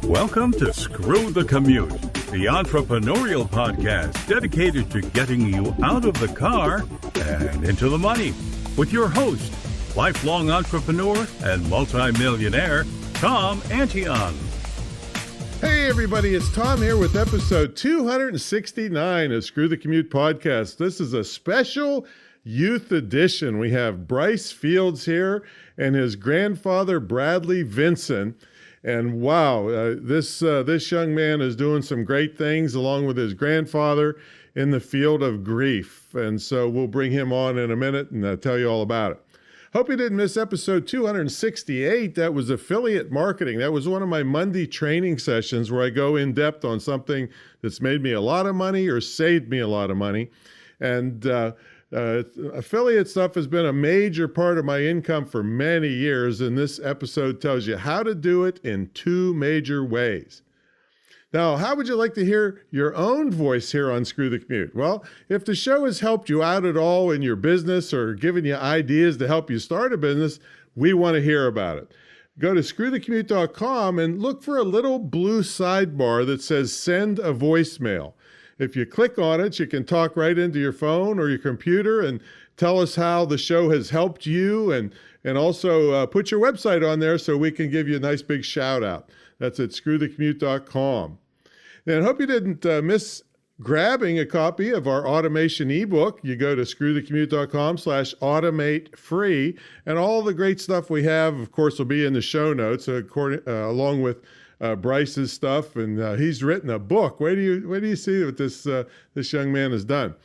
Welcome to Screw the Commute, the entrepreneurial podcast dedicated to getting you out of the car and into the money. With your host, lifelong entrepreneur and multimillionaire, Tom Antion. Hey everybody, it's Tom here with episode 269 of Screw the Commute podcast. This is a special youth edition. We have Bryce Fields here and his grandfather, Bradley Vinson. And wow, this young man is doing some great things along with his grandfather in the field of grief. And so we'll bring him on in a minute and tell you all about it. Hope you didn't miss episode 268. That was affiliate marketing. That was one of my Monday training sessions where I go in depth on something that's made me a lot of money or saved me a lot of money. And affiliate stuff has been a major part of my income for many years, and this episode tells you how to do it in two major ways. Now, how would you like to hear your own voice here on Screw the Commute? Well, if the show has helped you out at all in your business or given you ideas to help you start a business, we want to hear about it. Go to screwthecommute.com and look for a little blue sidebar that says send a voicemail. If you click on it, you can talk right into your phone or your computer and tell us how the show has helped you, and also put your website on there so we can give you a nice big shout out. That's at screwthecommute.com. And I hope you didn't miss grabbing a copy of our automation ebook. You go to screwthecommute.com/automate free, and all the great stuff we have, of course, will be in the show notes, along with Bryce's stuff, and he's written a book. Where do you see what this young man has done?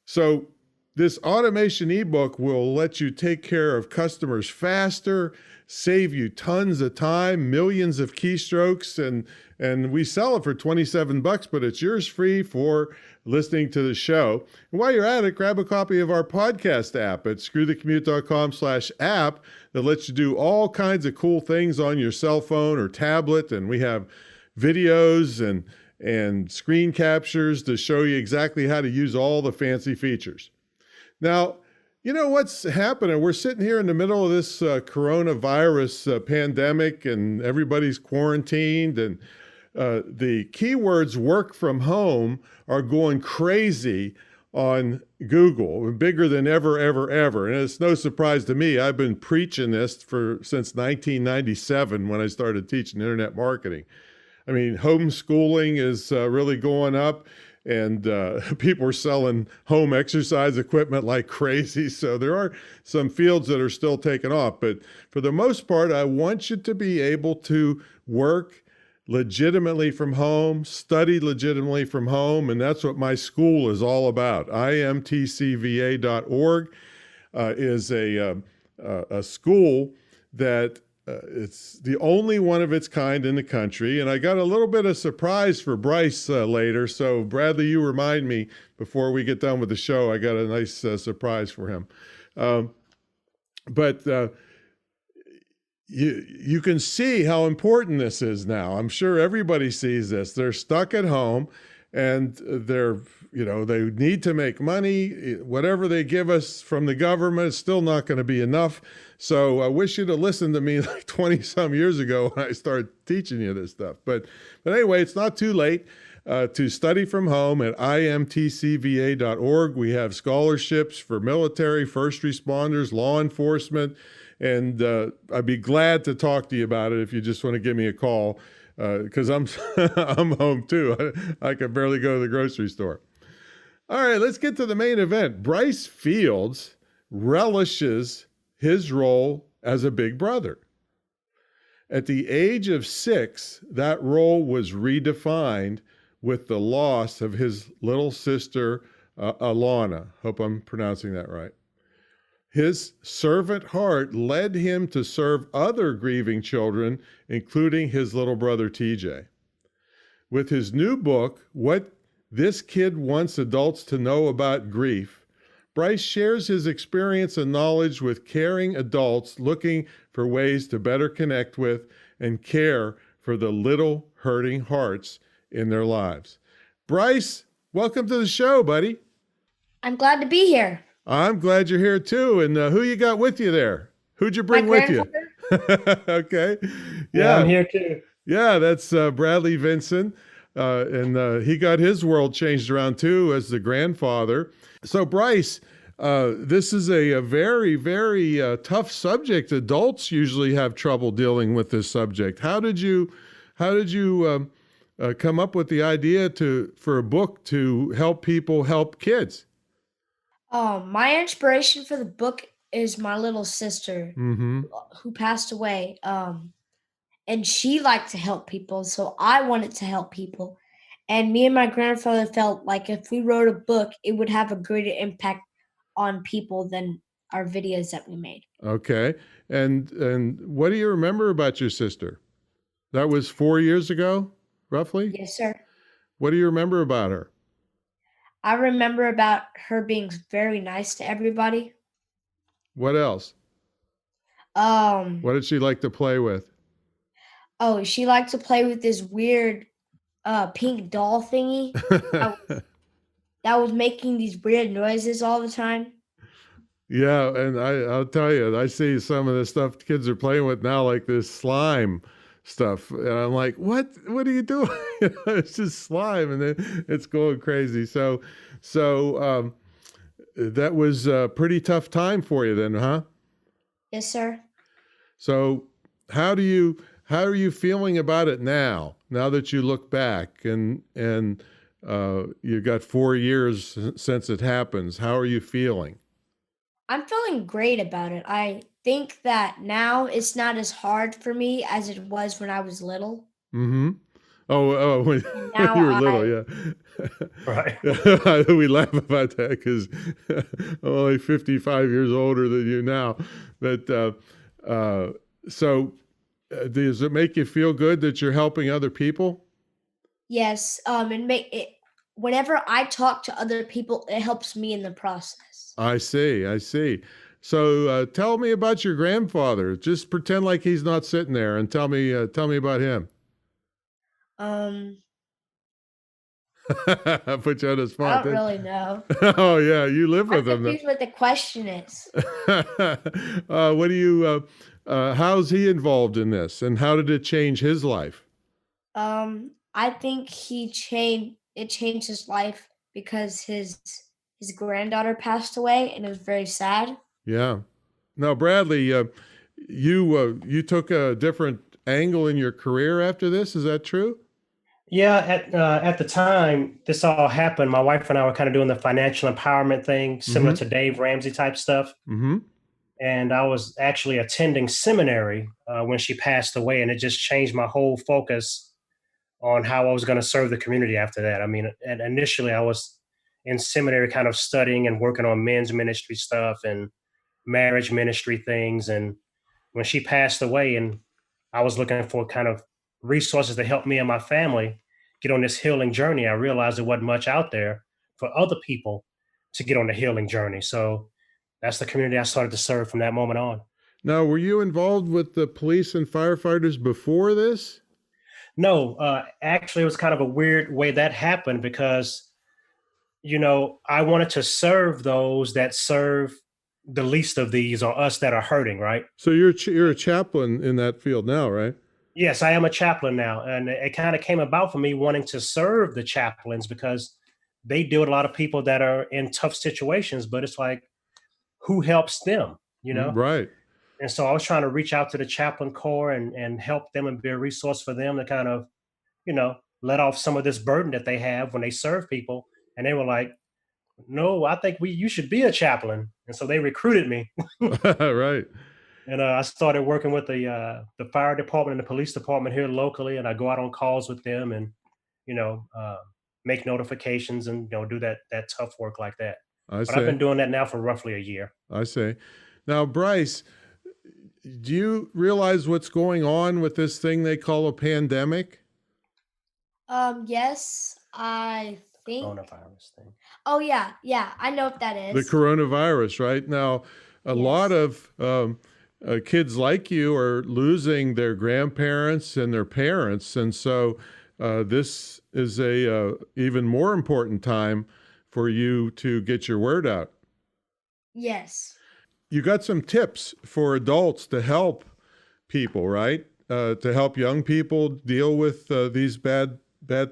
So this automation ebook will let you take care of customers faster, save you tons of time, millions of keystrokes, and we sell it for $27, but it's yours free for listening to the show. And while you're at it, grab a copy of our podcast app at screwthecommute.com/app that lets you do all kinds of cool things on your cell phone or tablet. And we have videos and screen captures to show you exactly how to use all the fancy features. Now, you know what's happening? We're sitting here in the middle of this coronavirus pandemic, and everybody's quarantined, and the keywords work from home are going crazy on Google, bigger than ever. And it's no surprise to me. I've been preaching this since 1997 when I started teaching internet marketing. I mean, homeschooling is really going up, and people are selling home exercise equipment like crazy. So there are some fields that are still taking off. But for the most part, I want you to be able to work legitimately from home, study legitimately from home, and that's what my school is all about. imtcva.org is a school that it's the only one of its kind in the country, and I got a little bit of surprise for Bryce later, so Bradley, you remind me before we get done with the show. I got a nice surprise for him. You can see how important this is now. I'm sure everybody sees this. They're stuck at home, and they need to make money. Whatever they give us from the government is still not going to be enough. So I wish you'd have listened to me like 20 some years ago when I started teaching you this stuff. But anyway, it's not too late to study from home at imtcva.org. We have scholarships for military, first responders, law enforcement, and I'd be glad to talk to you about it if you just want to give me a call, because I'm home too. I can barely go to the grocery store. All right, let's get to the main event. Bryce Fields relishes his role as a big brother. At the age of 6, that role was redefined with the loss of his little sister, Alanna. Hope I'm pronouncing that right. His servant heart led him to serve other grieving children, including his little brother, TJ. With his new book, What This Kid Wants Adults to Know About Grief, Bryce shares his experience and knowledge with caring adults looking for ways to better connect with and care for the little hurting hearts in their lives. Bryce, welcome to the show, buddy. I'm glad to be here. I'm glad you're here too. And who you got with you there? Who'd you bring with you? Okay. Yeah, I'm here too. Yeah, that's Bradley Vinson. And he got his world changed around too as the grandfather. So, Bryce, this is a very, very tough subject. Adults usually have trouble dealing with this subject. How did you come up with the idea for a book to help people help kids? My inspiration for the book is my little sister Mm-hmm. who passed away. And she liked to help people, so I wanted to help people. And me and my grandfather felt like if we wrote a book, it would have a greater impact on people than our videos that we made. Okay. And what do you remember about your sister? That was 4 years ago, roughly? Yes, sir. What do you remember about her? I remember about her being very nice to everybody. What else? Um, What did she like to play with? oh, she liked to play with this weird pink doll thingy that that was making these weird noises all the time. Yeah, and I'll tell you, I see some of the stuff kids are playing with now, like this slime stuff, and I'm like, What are you doing? It's just slime, and then it's going crazy. So that was a pretty tough time for you then, huh? Yes, sir. So how are you feeling about it now? Now that you look back and you got 4 years since it happens, how are you feeling? I'm feeling great about it. I think that now it's not as hard for me as it was when I was little. Mm-hmm. Oh, when, And when now you were little, I yeah. Right. We laugh about that because I'm only 55 years older than you now. But so, does it make you feel good that you're helping other people? yes, and make it whenever I talk to other people, it helps me in the process. I see. I see. So, tell me about your grandfather. Just pretend like he's not sitting there, and tell me about him. Um, I put you on the I spot. don't really know. Oh yeah, you live I'm with him. confused what the question is. What do you? How's he involved in this, and how did it change his life? I think it changed his life because his granddaughter passed away and it was very sad. Yeah. Now, Bradley, you took a different angle in your career after this. Is that true? Yeah, at the time this all happened, my wife and I were kind of doing the financial empowerment thing, similar Mm-hmm. to Dave Ramsey type stuff. Mm-hmm. And I was actually attending seminary when she passed away, and it just changed my whole focus on how I was going to serve the community after that. I mean, and initially I was in seminary, kind of studying and working on men's ministry stuff and marriage ministry things. And when she passed away, and I was looking for kind of resources to help me and my family get on this healing journey, I realized there wasn't much out there for other people to get on the healing journey. So that's the community I started to serve from that moment on. Now, were you involved with the police and firefighters before this? No, actually, it was kind of a weird way that happened because, I wanted to serve those that serve the least of these or us that are hurting, right? So you're a chaplain in that field now, right? Yes, I am a chaplain now. And it kind of came about for me wanting to serve the chaplains because they deal with a lot of people that are in tough situations, but it's like, who helps them, you know? Right. And so I was trying to reach out to the chaplain corps and help them and be a resource for them to kind of, let off some of this burden that they have when they serve people. And they were like, no, I think you should be a chaplain. And so they recruited me. Right. And I started working with the fire department and the police department here locally, and I go out on calls with them, and you know uh, make notifications and do that tough work like that. I But I've see. been doing that now for roughly a year. I see. Now, Bryce, do you realize what's going on with this thing they call a pandemic? Yes, I think. Coronavirus thing. Oh yeah, I know what that The is. coronavirus, right? Now, a lot Yes. of kids like you are losing their grandparents and their parents, and so this is a even more important time for you to get your word out. Yes. You got some tips for adults to help people, right? to help young people deal with these bad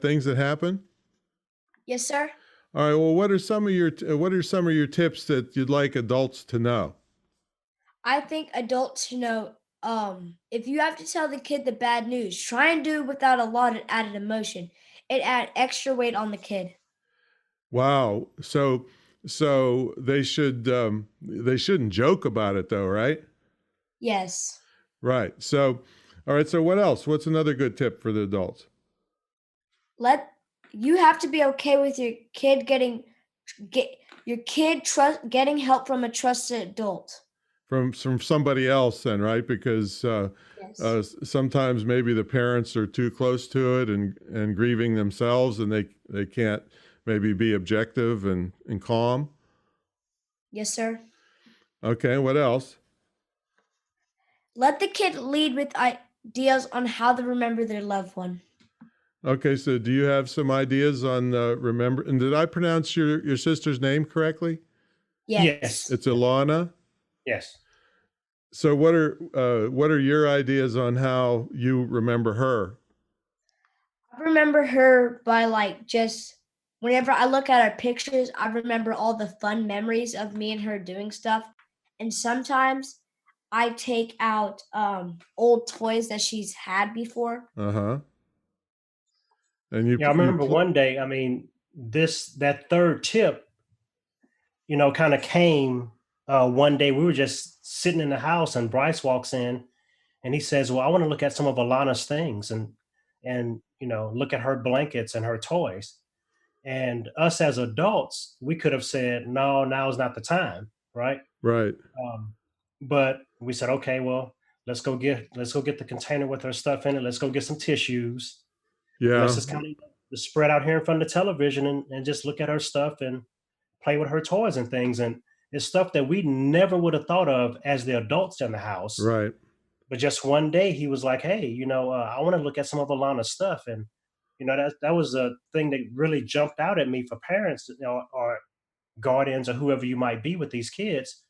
things that happen? Yes, sir. All right. Well, what are some of your tips that you'd like adults to know? I think adults should know if you have to tell the kid the bad news, try and do it without a lot of added emotion. It add extra weight on the kid. Wow. So they shouldn't joke about it though, right? Yes. Right. So, all right. So what else? What's another good tip for the adults? Let you have to be okay with your kid getting help from a trusted adult. From somebody else then, right? Because Yes. sometimes maybe the parents are too close to it and grieving themselves, and they can't maybe be objective and calm. Yes, sir. Okay, what else? Let the kid lead with ideas on how to remember their loved one. Okay, so do you have some ideas on remember? And did I pronounce your sister's name correctly? Yes. It's Alanna. Yes. So what are your ideas on how you remember her? I remember her by just whenever I look at our pictures, I remember all the fun memories of me and her doing stuff. And sometimes I take out old toys that she's had before. Uh-huh. And Yeah, I remember one day, I mean, that third tip, kind of came one day. We were just sitting in the house and Bryce walks in and he says, "Well, I want to look at some of Alana's things and look at her blankets and her toys." And us as adults, we could have said, "No, now is not the time," right? Right. Um, but we said, "Okay, well, let's go get the container with her stuff in it. Let's go get some tissues, and let's Yeah. just kind of spread out here in front of the television and just look at her stuff and play with her toys and things." And it's stuff that we never would have thought of as the adults in the house. Right. But just one day, he was like, "Hey, I want to look at some of Alana's stuff," and that was a thing that really jumped out at me for parents, or guardians, or whoever you might be with these kids.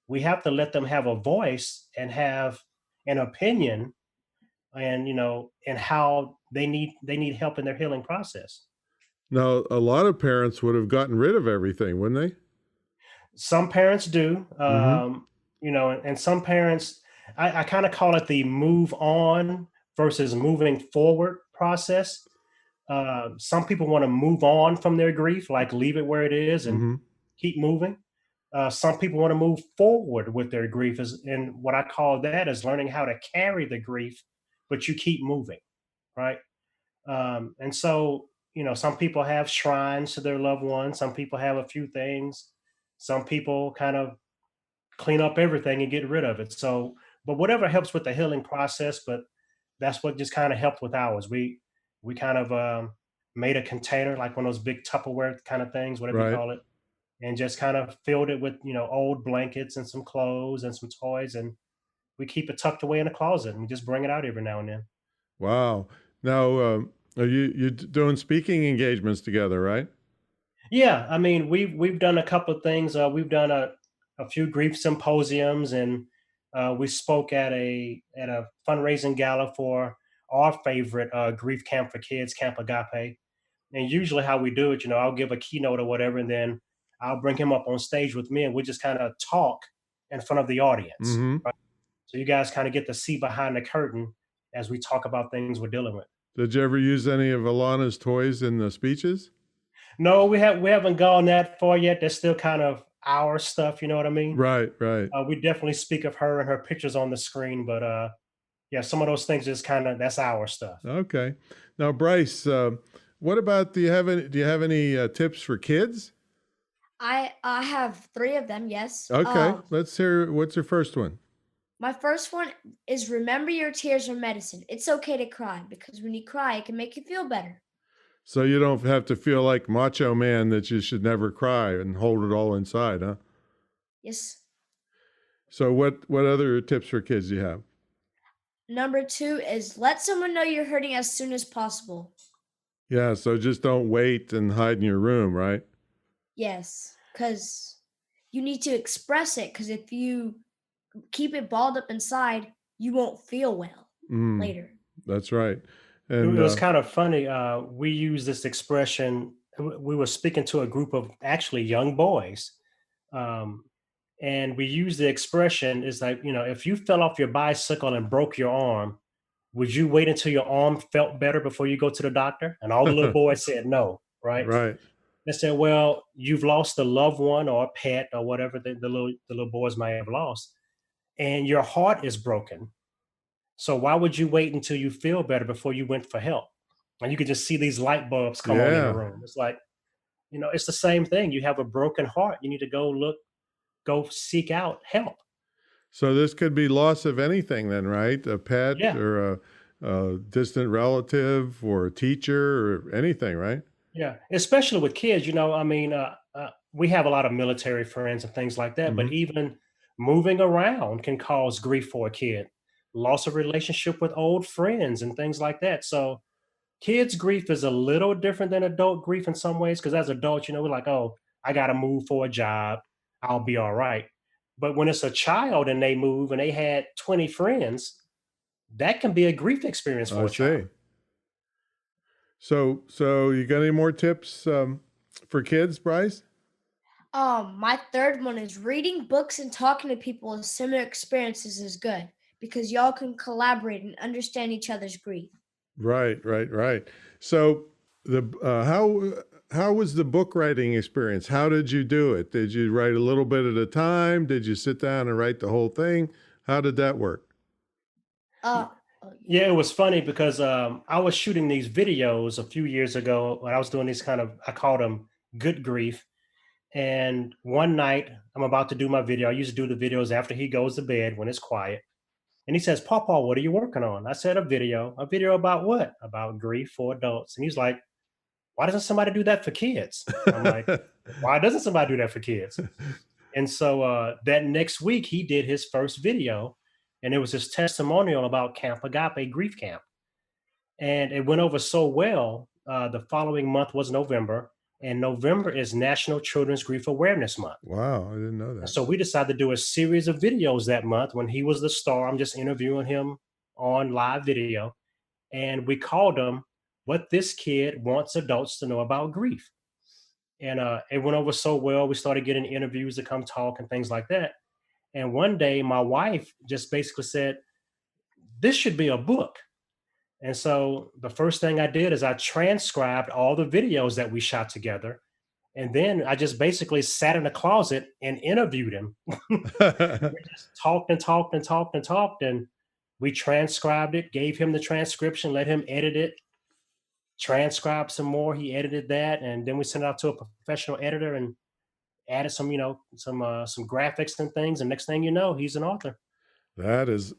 We have to let them have a voice and have an opinion, and how they need help in their healing process. Now, a lot of parents would have gotten rid of everything, wouldn't they? Some parents do, Mm-hmm. and some parents, I kind of call it the move on versus moving forward process. Some people want to move on from their grief, like leave it where it is and Mm-hmm. keep moving. Some people want to move forward with their grief, and what I call that is learning how to carry the grief, but you keep moving, right? And so, some people have shrines to their loved ones. Some people have a few things. Some people kind of clean up everything and get rid of it. So, but whatever helps with the healing process. But that's what just kind of helped with ours. We kind of made a container, like one of those big Tupperware kind of things, whatever you Right. call it, and just kind of filled it with old blankets and some clothes and some toys, and we keep it tucked away in a closet, and we just bring it out every now and then. Wow. Now, are you doing speaking engagements together, right? Yeah, I mean, we've done a couple of things. We've done a few grief symposiums, and we spoke at a fundraising gala for our favorite grief camp for kids, Camp Agape. And usually, how we do it, I'll give a keynote or whatever, and then I'll bring him up on stage with me, and we just kind of talk in front of the audience. Mm-hmm. Right? So you guys kind of get to see behind the curtain as we talk about things we're dealing with. Did you ever use any of Alana's toys in the speeches? No, we haven't gone that far yet. That's still kind of our stuff. You know what I mean? Right, right. We definitely speak of her and her pictures on the screen, but yeah, some of those things just kind of that's our stuff. Okay. Now, Bryce, what about do you have any tips for kids? I have 3 of them, yes. Okay, let's hear. What's your first one? My first one is remember your tears are medicine. It's okay to cry because when you cry, it can make you feel better. So you don't have to feel like Macho Man that you should never cry and hold it all inside, huh? Yes. So what other tips for kids do you have? Number 2 is let someone know you're hurting as soon as possible. Yeah, so just don't wait and hide in your room, right? Yes, because you need to express it because if you keep it balled up inside, you won't feel well. later. That's right. It And was kind of funny. We use this expression. We were speaking to a group of actually young boys, um, and we use the expression is like, if you fell off your bicycle and broke your arm, would you wait until your arm felt better before you go to the doctor? And all the little boys said no, right? right. They said, well, you've lost a loved one or a pet or whatever the little boys might have lost, and your heart is broken. So why would you wait until you feel better before you went for help? And you could just see these light bulbs come on in the Yeah. room. It's like, it's the same thing. You have a broken heart. You need to go seek out help. So this could be loss of anything then, right? A pet Yeah. or a distant relative or a teacher or anything, right? Yeah. Especially with kids, we have a lot of military friends and things like that, but Hmm. even moving around can cause grief for a kid, loss of relationship with old friends and things like that. So kids' grief is a little different than adult grief in some ways, because as adults, we're like, oh, I got to move for a job. I'll be all right. But when it's a child and they move and they had 20 friends, that can be a grief experience I for a child. see. So you got any more tips for kids, Bryce? My third one is reading books and talking to people with similar experiences is good because y'all can collaborate and understand each other's grief. Right, right, right. So the how was the book writing experience? How did you do it? Did you write a little bit at a time? Did you sit down and write the whole thing? How did that work? Uh, oh, Yeah, it was funny because I was shooting these videos a few years ago when I was doing these I called them good grief. And one night I'm about to do my video. I used to do the videos after he goes to bed when it's quiet. And he says, Papa, what are you working on? I said, a video. A video about what? About grief for adults. And he's like, why doesn't somebody do that for kids? I'm like, why doesn't somebody do that for kids? And so that next week, he did his first video, and it was his testimonial about Camp Agape Grief Camp. And it went over so well. The following month was November, and November is National Children's Grief Awareness Month. Wow, I didn't know And that. so we decided to do a series of videos that month when he was the star. I'm just interviewing him on live video. And we called them What This Kid Wants Adults to Know About Grief. And it went over so well. We started getting interviews to come talk and things like that. And one day, my wife just basically said, this should be a book. And so the first thing I did is I transcribed all the videos that we shot together. And then I just basically sat in a closet and interviewed him. We just talked and talked and talked and talked. And we transcribed it, gave him the transcription, let him edit it, transcribe some more. He edited that. And then we sent it out to a professional editor and added some graphics and things. And next thing you know, he's an author. That is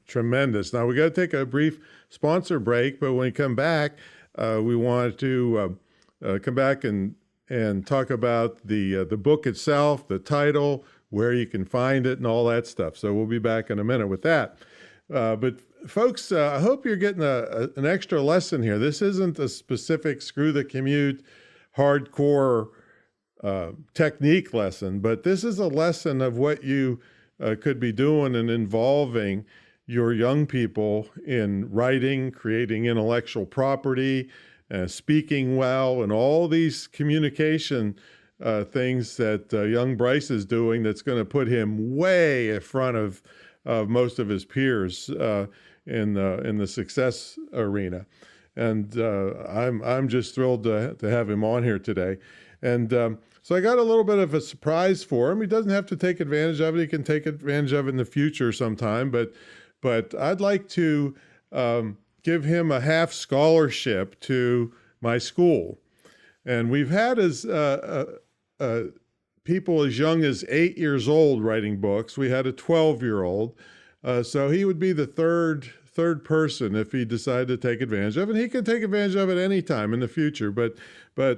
tremendous. Now we got to take a brief sponsor break, but when we come back, we want to come back and talk about the book itself, the title, where you can find it, and all that stuff. So we'll be back in a minute with that. But folks, I hope you're getting an extra lesson here. This isn't a specific screw the commute, hardcore technique lesson, but this is a lesson of what you could be doing and involving your young people in writing, creating intellectual property, speaking well, and all these communication things that young Bryce is doing that's going to put him way in front of most of his peers in the success arena. And I'm just thrilled to have him on here today. And so I got a little bit of a surprise for him. He doesn't have to take advantage of it. He can take advantage of it in the future sometime. But I'd like to give him a half scholarship to my school. And we've had people as young as 8 years old writing books. We had a 12-year-old. So he would be the third person if he decided to take advantage of it. And he can take advantage of it anytime in the future. But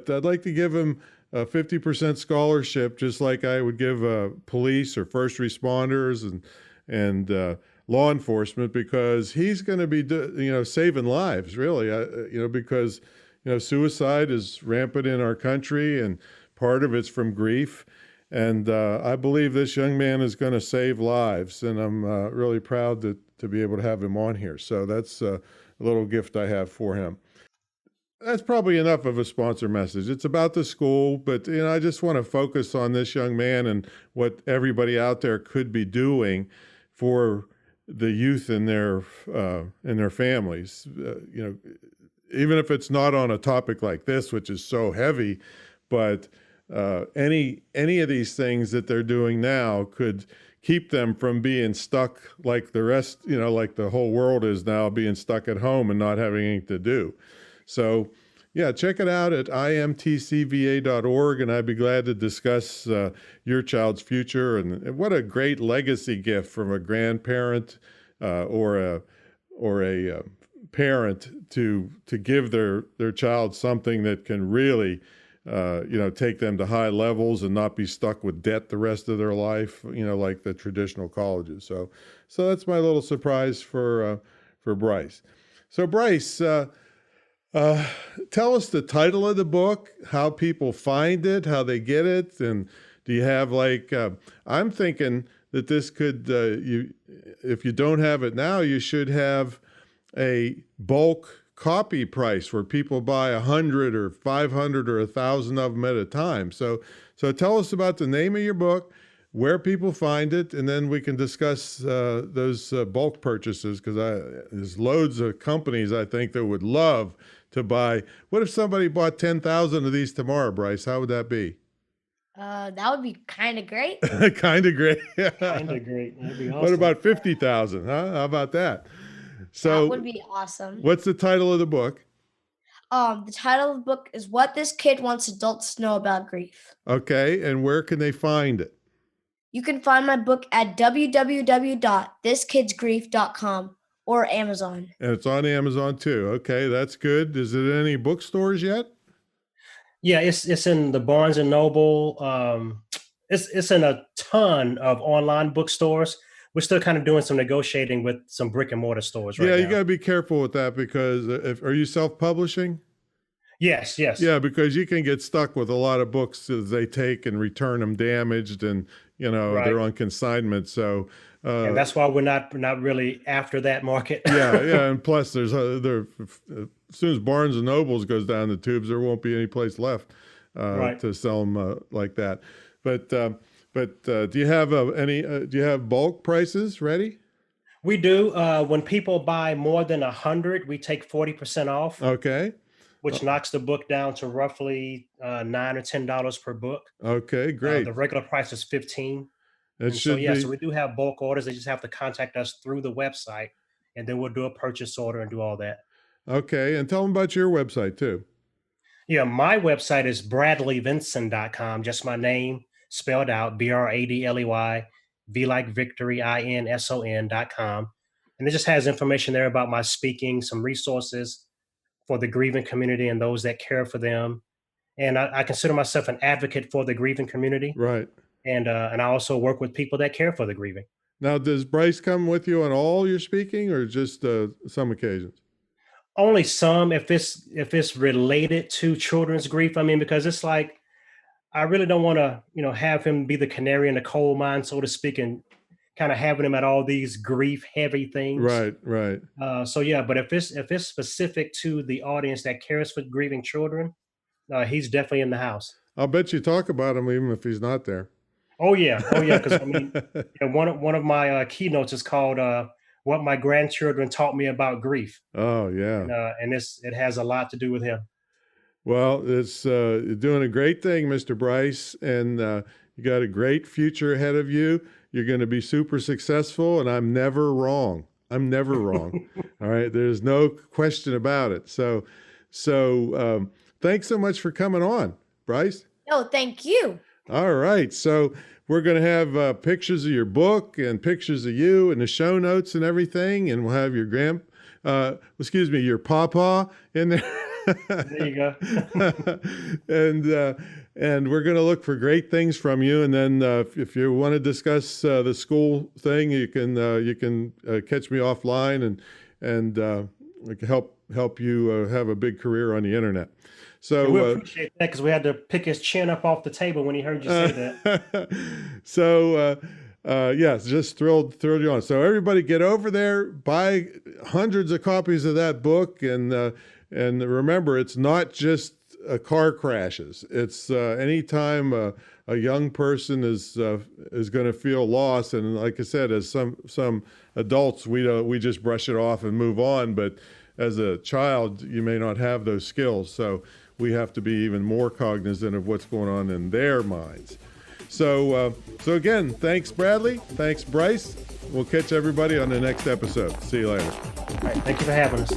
I'd like to give him a 50% scholarship, just like I would give police or first responders and law enforcement, because he's going to be saving lives, really. Because suicide is rampant in our country, and part of it's from grief. And I believe this young man is going to save lives, and I'm really proud to be able to have him on here. So that's a little gift I have for him. That's probably enough of a sponsor message. It's about the school, but I just want to focus on this young man and what everybody out there could be doing for the youth in their families. Even if it's not on a topic like this, which is so heavy, but any of these things that they're doing now could keep them from being stuck like the rest, like the whole world is now, being stuck at home and not having anything to do. So, yeah, check it out at imtcva.org, and I'd be glad to discuss your child's future. And what a great legacy gift from a grandparent or a parent to give their child something that can really take them to high levels and not be stuck with debt the rest of their life, like the traditional colleges. So that's my little surprise for Bryce. So Bryce, tell us the title of the book, how people find it, how they get it, and do you have I'm thinking that this could, if you don't have it now, you should have a bulk copy price where people buy 100 or 500 or 1,000 of them at a time. So tell us about the name of your book, where people find it, and then we can discuss those bulk purchases, because there's loads of companies I think that would love to buy. What if somebody bought 10,000 of these tomorrow, Bryce? How would that be? That would be kind of great. Kind of great. Kind of great. That'd be awesome. What about 50,000? Huh? How about that? So that would be awesome. What's the title of the book? The title of the book is What This Kid Wants Adults to Know About Grief. Okay, and where can they find it? You can find my book at www.thiskidsgrief.com or Amazon. And it's on Amazon too. Okay, that's good. Is it in any bookstores yet? Yeah, it's in the Barnes and Noble. It's in a ton of online bookstores. We're still kind of doing some negotiating with some brick and mortar stores right now. Yeah, you got to be careful with that, because are you self-publishing? Yes. Yeah, because you can get stuck with a lot of books that they take and return them damaged, and Right. they're on consignment. So and that's why we're not really after that market. yeah, and plus there's as soon as Barnes and Nobles goes down the tubes, there won't be any place left to sell them like that. But do you have do you have bulk prices ready? We do. When people buy more than 100, we take 40% off. Okay. Which knocks the book down to roughly $9 or $10 per book. Okay, great. The regular price is $15. So we do have bulk orders. They just have to contact us through the website, and then we'll do a purchase order and do all that. Okay, and tell them about your website too. Yeah, my website is bradleyvinson.com, just my name spelled out, BRADLEY, V like victory, INSON.com. And it just has information there about my speaking, some resources for the grieving community and those that care for them. And I consider myself an advocate for the grieving community. Right. And I also work with people that care for the grieving. Now, does Bryce come with you on all your speaking, or just some occasions? Only some, if it's related to children's grief. I mean, because it's like, I really don't want to, have him be the canary in the coal mine, so to speak, and kind of having him at all these grief heavy things. Right. So yeah, but if it's specific to the audience that cares for grieving children, he's definitely in the house. I'll bet you talk about him even if he's not there. Oh yeah. Because I mean, one of my keynotes is called "What My Grandchildren Taught Me About Grief." Oh yeah. And it has a lot to do with him. Well, it's you're doing a great thing, Mr. Bryce, and you got a great future ahead of you. You're going to be super successful, and I'm never wrong. All right, there's no question about it. So thanks so much for coming on, Bryce. No, thank you. All right, so we're going to have pictures of your book and pictures of you in the show notes and everything, and we'll have your your pawpaw in there. There you go. And we're going to look for great things from you. And then if you want to discuss the school thing, you can catch me offline and we can help you have a big career on the internet. So we appreciate that, because we had to pick his chin up off the table when he heard you say that. So yes, just thrilled you on. So everybody get over there, buy hundreds of copies of that book, and remember, it's not just car crashes. It's anytime a young person is going to feel lost, and like I said, as some adults, we just brush it off and move on, but as a child, you may not have those skills, so we have to be even more cognizant of what's going on in their minds. So again, thanks, Bradley. Thanks, Bryce. We'll catch everybody on the next episode. See you later. All right, thank you for having us.